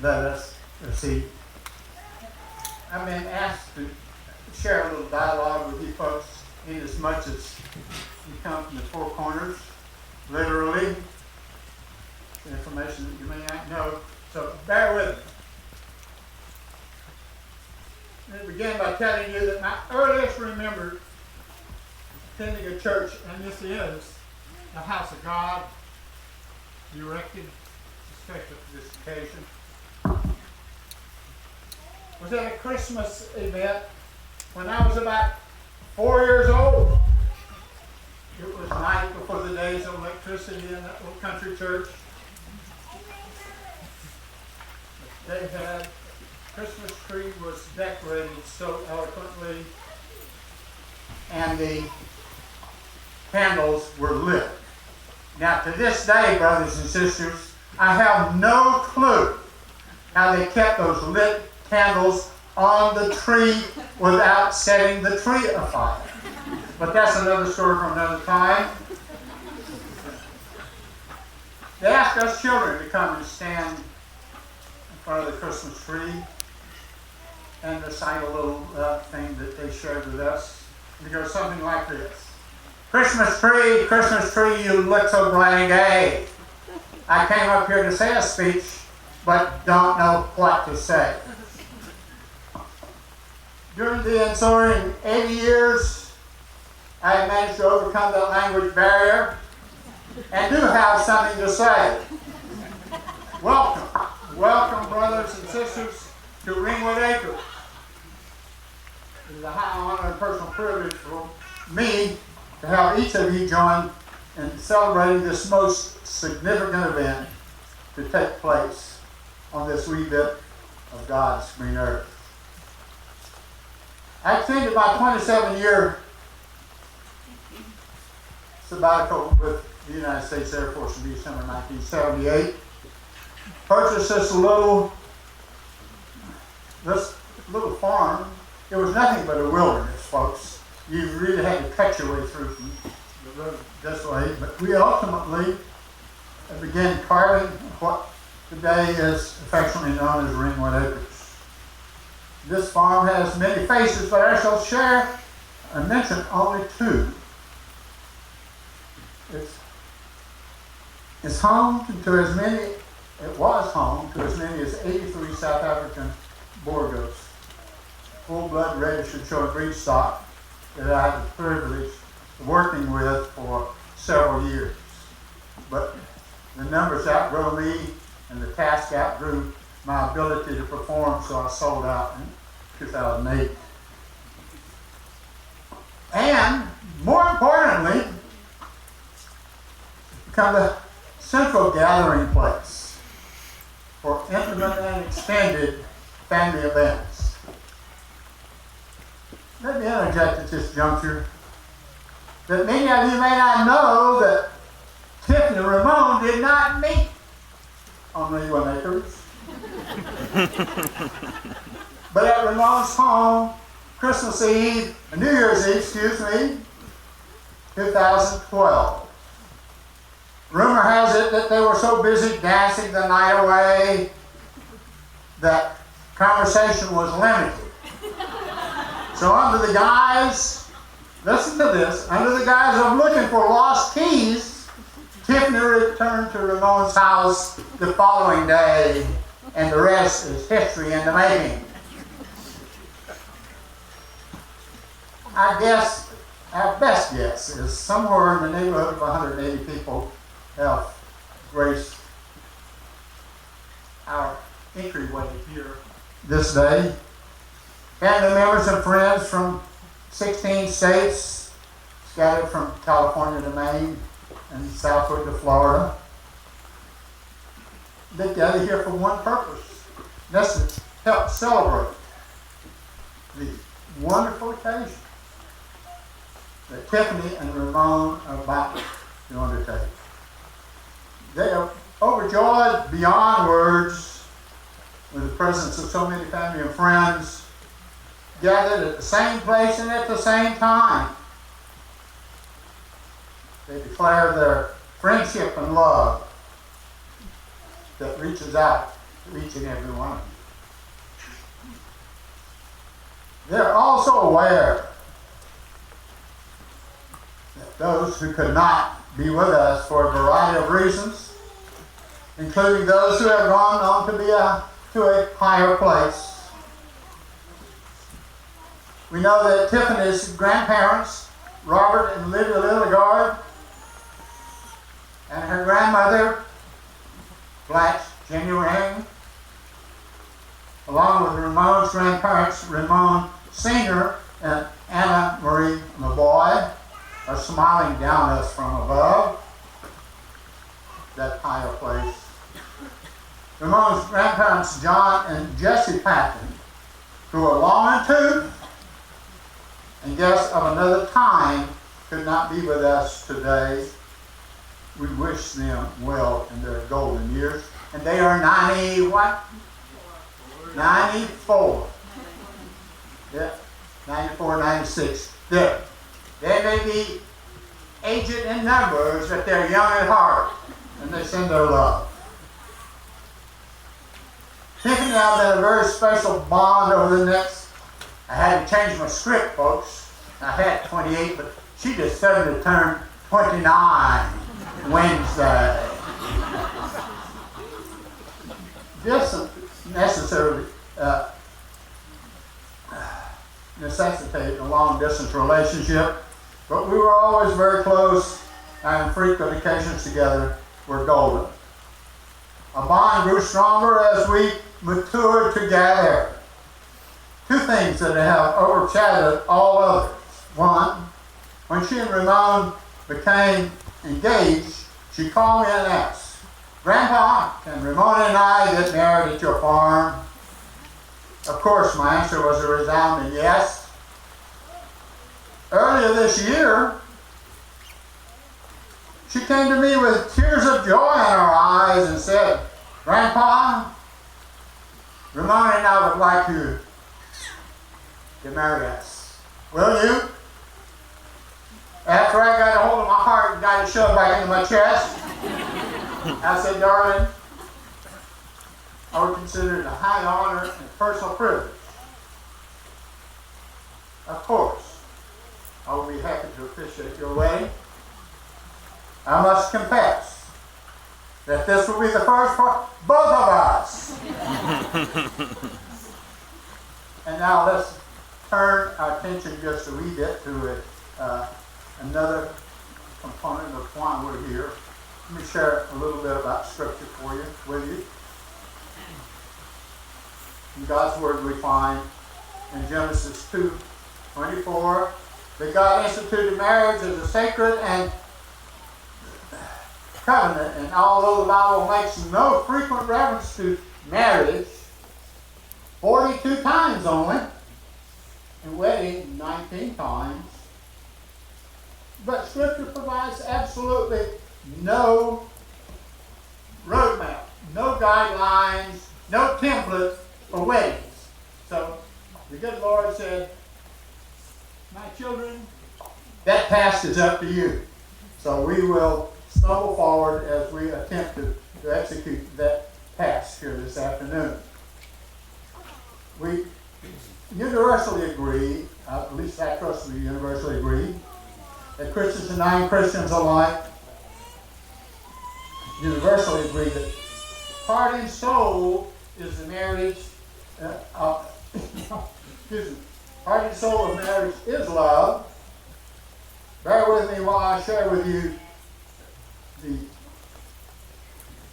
let us see. I've been asked to share a little dialogue with you folks in as much as you come from the four corners, literally, the information that you may not know. So bear with me. Let me begin by telling you that my earliest remembered attending a church, and this is the house of God, erected especially for this occasion, was at a Christmas event when I was about 4 years old. It was night before the days of electricity in that little country church. They had, Christmas tree was decorated so eloquently, and the candles were lit. Now to this day, brothers and sisters, I have no clue how they kept those lit candles on the tree without setting the tree afire. But that's another story for another time. They asked us children to come and stand in front of the Christmas tree and recite a little thing that they shared with us. And it goes something like this. Christmas tree, you look so bright and gay. I came up here to say a speech, but don't know what to say. During the ensuing 80 years, I have managed to overcome that language barrier and do have something to say. Welcome, brothers and sisters, to Ringwood Acres. It is a high honor and personal privilege for me to have each of you join in celebrating this most significant event to take place on this wee bit of God's green earth. I attended my 27-year sabbatical with the United States Air Force in December 1978. Purchased this little farm. It was nothing but a wilderness, folks. You really had to cut your way through from the road this way. But we ultimately began carving what today is affectionately known as Ringwood Acres. This farm has many faces, but I shall share and mention only two. It was home to as many as 83 South African boer goats, full-blood registered short breed stock that I had the privilege of working with for several years. But the numbers outgrew me, and the task outgrew my ability to perform, so I sold out in 2008. And more importantly, become the central gathering place for intimate and extended family events. Let me interject at this juncture that many of you may not know that Tiffany and Ramon did not meet on Ringwood Acres. But at Ramon's home, Christmas Eve, New Year's Eve, 2012. Rumor has it that they were so busy dancing the night away that conversation was limited. So under the guise, listen to this, under the guise of looking for lost keys, Tiffany returned to Ramon's house the following day, and the rest is history in the making. Our best guess is somewhere in the neighborhood of 180 people have graced our entryway here this day. Family members and friends from 16 states, scattered from California to Maine and southward to Florida. They gather here for one purpose. That's to help celebrate the wonderful occasion that Tiffany and Ramon are about to undertake. They are overjoyed beyond words with the presence of so many family and friends gathered at the same place and at the same time. They declare their friendship and love that reaches out to each and every one of you. They're also aware that those who could not be with us for a variety of reasons, including those who have gone on to to a higher place. We know that Tiffany's grandparents, Robert and Lydia Lilligard, and her grandmother, Blanche Jenny Ring, along with Ramon's grandparents, Ramon Sr. and Anna Marie Lavoie, are smiling down us from above that higher place. Ramon's grandparents, John and Jessie Patton, who are long in tooth and guests of another time, could not be with us today. We wish them well in their golden years. And they are 90 what? 94. Yeah, 94, 96. There. They may be aged in numbers, but they're young at heart, and they send their love. Tiffany and I have been a very special bond over the next. I had to change my script, folks. I had 28, but she just suddenly turned 29 Wednesday. This necessarily necessitated a long-distance relationship, but we were always very close, and frequent occasions together were golden. A bond grew stronger as we matured together. Two things that have overshadowed all others. One, when she and Ramon became engaged, she called me and asked, "Grandpa, can Ramon and I get married at your farm?" Of course, my answer was a resounding yes. Earlier this year, she came to me with tears of joy in her eyes and said, "Grandpa, Ramon and I would like you to marry us. Will you?" After I got a hold of my heart and got it shoved back into my chest, I said, "Darling, I would consider it a high honor and personal privilege. Of course, I will be happy to officiate your wedding. I must confess that this will be the first for both of us." And now let's turn our attention just a wee bit to another component of why we're here. Let me share a little bit about Scripture with you. In God's Word we find in Genesis 2:24 that God instituted marriage as a sacred and covenant, and although the Bible makes no frequent reference to marriage, 42 times only, and wedding 19 times, but Scripture provides absolutely no roadmap, no guidelines, no template for weddings. So the good Lord said, "My children, that task is up to you." So we will stumble forward as we attempt to execute that task here this afternoon. We universally agree, at least I trust we universally agree, that Christians and non-Christians alike universally agree that heart and soul is the marriage. Heart and soul of marriage is love. Bear with me while I share with you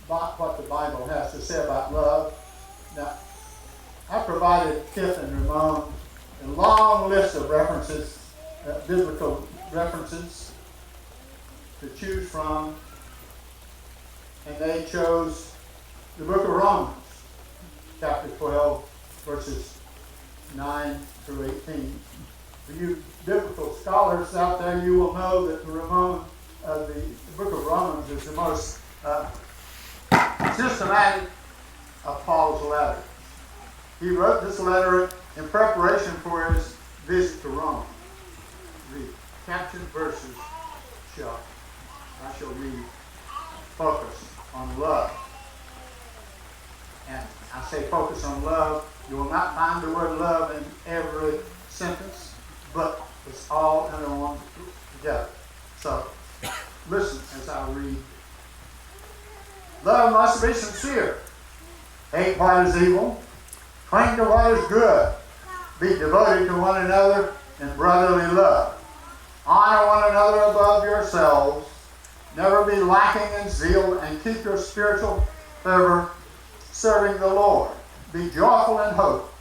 what the Bible has to say about love. Now, I provided Tiff and Ramon a long list of references, biblical references to choose from, and they chose the book of Romans, chapter 12, verses 9 through 18. For you biblical scholars out there, you will know that the book of Romans is the most systematic of Paul's letters. He wrote this letter in preparation for his visit to Rome. The captioned verses I shall read focus on love. And I say focus on love. You will not find the word love in every sentence, but it's all in the one together. So listen as I read. Love must be sincere. Hate what is evil. Cling to what is good. Be devoted to one another in brotherly love. Honor one another above yourselves. Never be lacking in zeal, and keep your spiritual fervor serving the Lord. Be joyful in hope,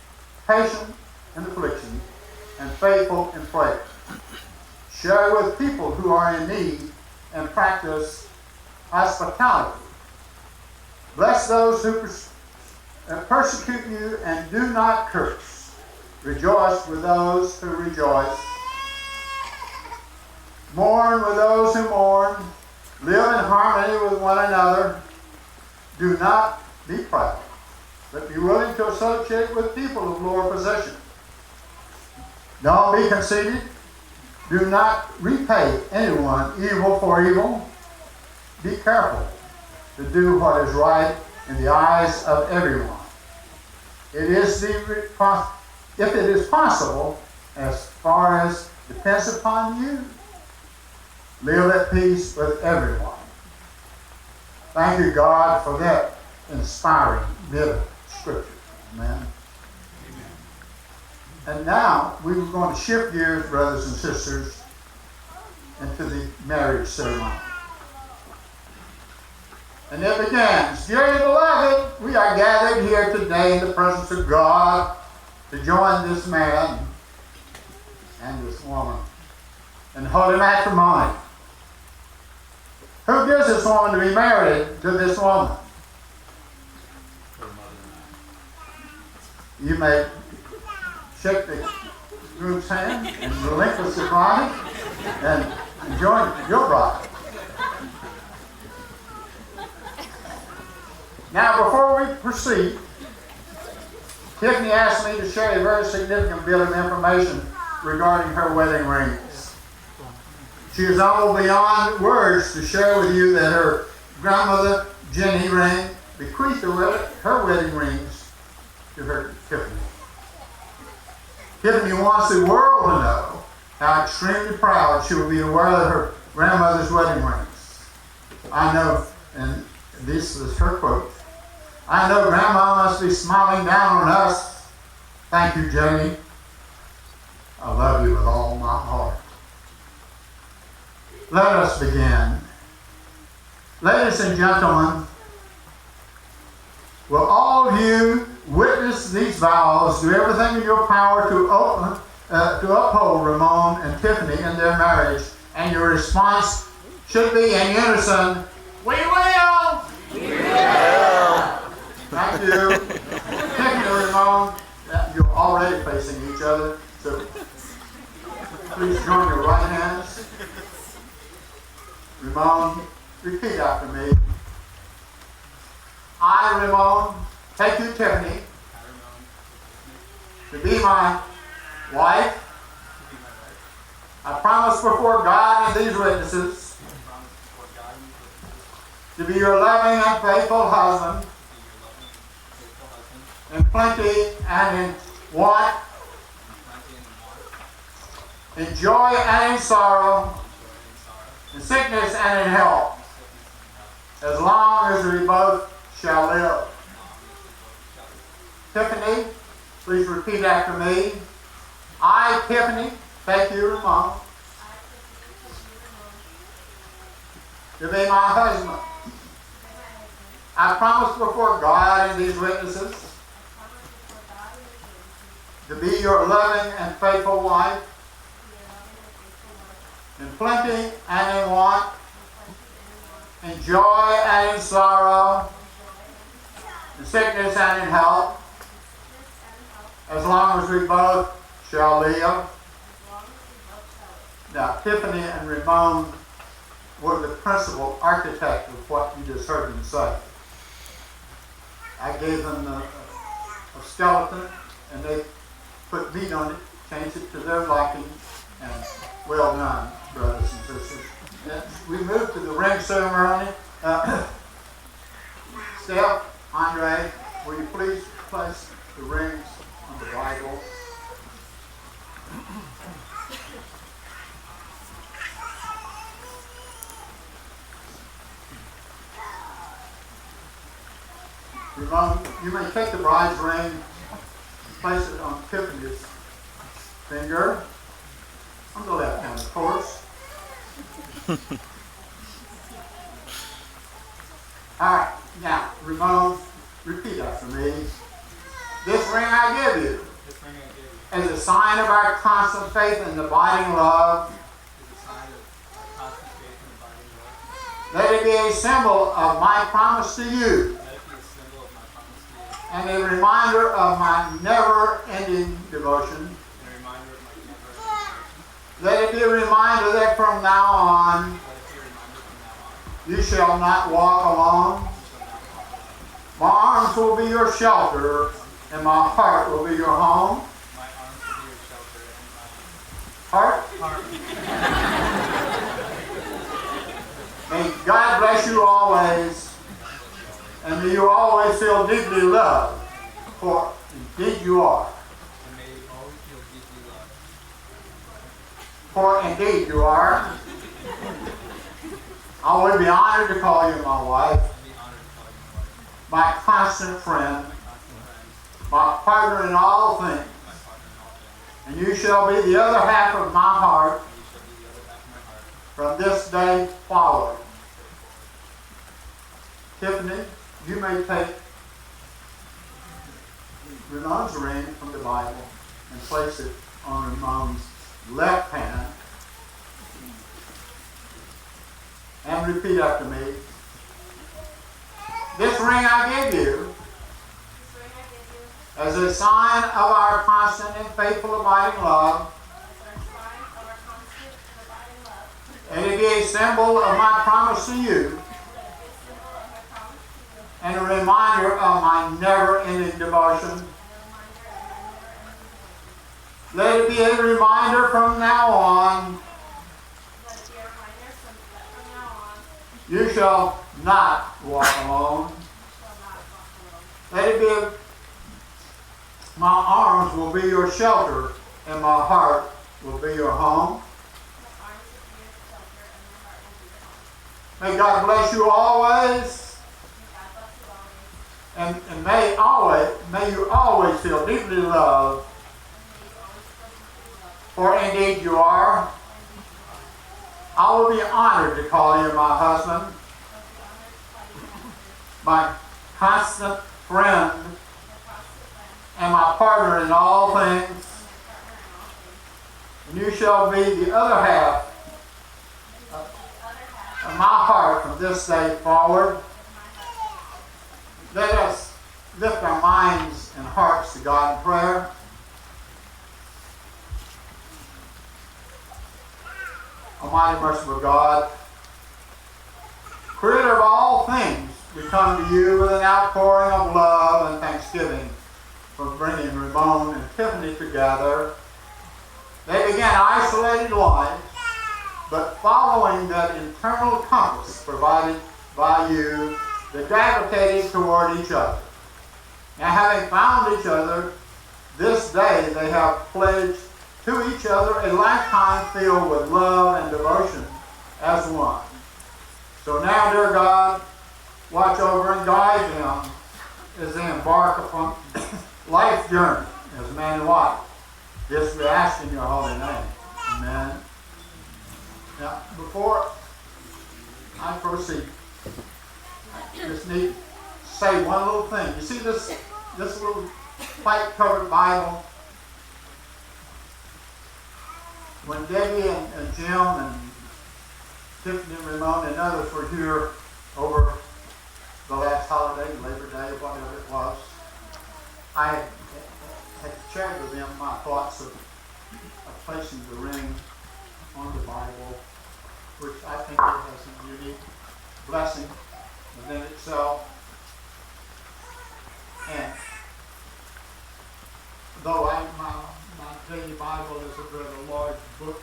patient in affliction, and faithful in prayer. Share with people who are in need and practice hospitality. Bless those who persecute you and do not curse. Rejoice with those who rejoice. Mourn with those who mourn. Live in harmony with one another. Do not be proud, but be willing to associate with people of lower position. Don't be conceited. Do not repay anyone evil for evil. Be careful to do what is right in the eyes of everyone. If it is possible, as far as depends upon you, live at peace with everyone. Thank you, God, for that inspiring bit of scripture. Amen. And now we're going to shift gears, brothers and sisters, into the marriage ceremony. And it begins. Dearly beloved, we are gathered here today in the presence of God to join this man and this woman in holy matrimony. Who gives this woman to be married to this woman? You may shake the groom's hand and relinquish the bride and join your bride. Now, before we proceed, Tiffany asked me to share a very significant bit of information regarding her wedding rings. She is almost beyond words to share with you that her grandmother, Jenny Ring, bequeathed her wedding rings to her Tiffany. Tiffany wants the world to know how extremely proud she will be to wear her grandmother's wedding rings. I know, and this is her quote, I know Grandma must be smiling down on us. Thank you, Jenny. I love you with all my heart. Let us begin. Ladies and gentlemen, will all of you witness these vows, do everything in your power to uphold Ramon and Tiffany in their marriage, and your response should be in unison, we will! We will! Thank you. Tiffany and Ramon, you're already facing each other, so please join your right hands. Ramon, repeat after me. I, Ramon, take you, Tiffany, to be my wife. I promise before God and these witnesses to be your loving and faithful husband in plenty and in want, in joy and in sorrow, in sickness and in health, as long as we both shall live. Tiffany, please repeat after me. I, Tiffany, take you, Ramon, to be my husband. I promise before God and these witnesses to be your loving and faithful wife, in plenty and in want, in joy and in sorrow, in sickness and in health, as long as we both shall live. Now, Tiffany and Ramon were the principal architect of what you just heard them say. I gave them a skeleton, and they put meat on it, changed it to their liking, and well done, brothers and sisters. We move to the ring ceremony. Steph, Andre, will you please place the rings on the Bible? Ramon, you may take the bride's ring, place it on Tiffany's finger, on the left hand, of course. All right, now, Ramon, repeat after me. This ring I give you as a sign of our constant faith and abiding love. Let it be a symbol of my promise to you and a reminder of my never-ending devotion. Let it be a reminder that from now on, you shall not walk alone. My arms will be your shelter, and my heart will be your home. Heart? May God bless you always, and may you always feel deeply loved, for indeed you are. For indeed you are. I would be honored to call you my wife, my constant friend, my partner in all things, and you shall be the other half of my heart from this day forward. Tiffany, you may take Ramon's ring from the Bible and place it on Ramon's left hand. And repeat after me. This ring I give you as a sign of our constant and faithful abiding love. And it be a symbol of my promise to you and a reminder of my never-ending devotion. Let it be a reminder from now on. You shall not walk alone. Let it be, my arms will be your shelter, and my heart will be your home. May God bless you always, and may you always feel deeply loved, for indeed you are. I will be honored to call you my husband, my constant friend, and my partner in all things. And you shall be the other half of my heart from this day forward. Let us lift our minds and hearts to God in prayer. Almighty, merciful God, Creator of all things, we come to you with an outpouring of love and thanksgiving for bringing Ramon and Tiffany together. They began isolated lives, but following that internal compass provided by you, they gravitated toward each other. Now, having found each other, this day they have pledged to each other a lifetime filled with love and devotion as one. So now, dear God, watch over and guide them as they embark upon life's journey as man and wife. This we ask in your holy name. Amen. Now, before I proceed, I just need to say one little thing. You see this little white-covered Bible? When Debbie and Jim and Tiffany and Ramon and others were here over the last holiday, Labor Day, whatever it was, I had shared with them my thoughts of placing the ring on the Bible, which I think it has a unique blessing within itself. And though my daily Bible is a rather large book,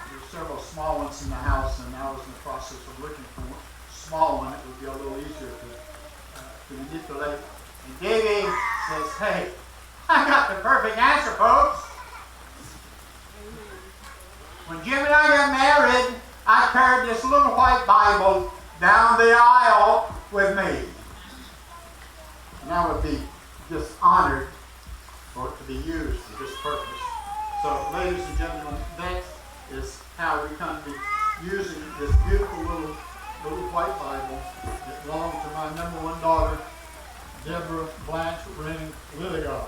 there's several small ones in the house, and I was in the process of looking for a small one. It would be a little easier to to manipulate. And Davy says, hey, I got the perfect answer, folks. When Jim and I got married, I carried this little white Bible down the aisle with me. And I would be just honored for it to be used for this purpose. So, ladies and gentlemen, that is how we come to be using this beautiful little white Bible that belonged to my number one daughter, Deborah Blanche Ring Lilliard.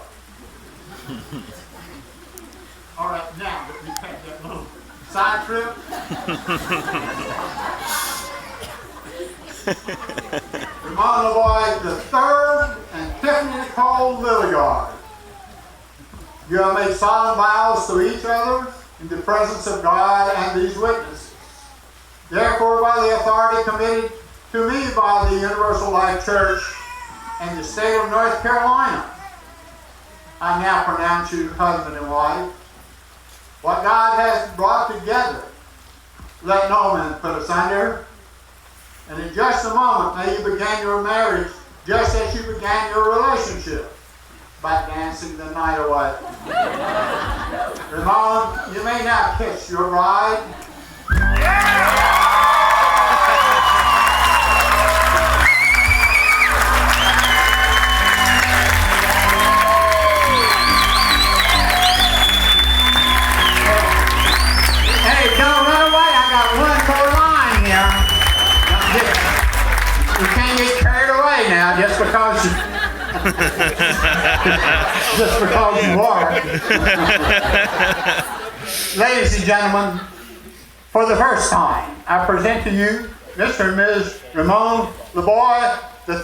All right, now that we've had that little side trip, Ramon LeBoy III and Tiffany Nicole Lilliard, you have made solemn vows to each other in the presence of God and these witnesses. Therefore, by the authority committed to me by the Universal Life Church and the state of North Carolina, I now pronounce you husband and wife. What God has brought together, let no man put asunder. And in just a moment, may you begin your marriage just as you began your relationship, by dancing the night away. Ramon, you may now kiss your bride. Hey, don't run away. I got one more line here. You can't get carried away now just because you just because you are. Ladies and gentlemen, for the first time, I present to you Mr. and Ms. Ramon LeBoy III.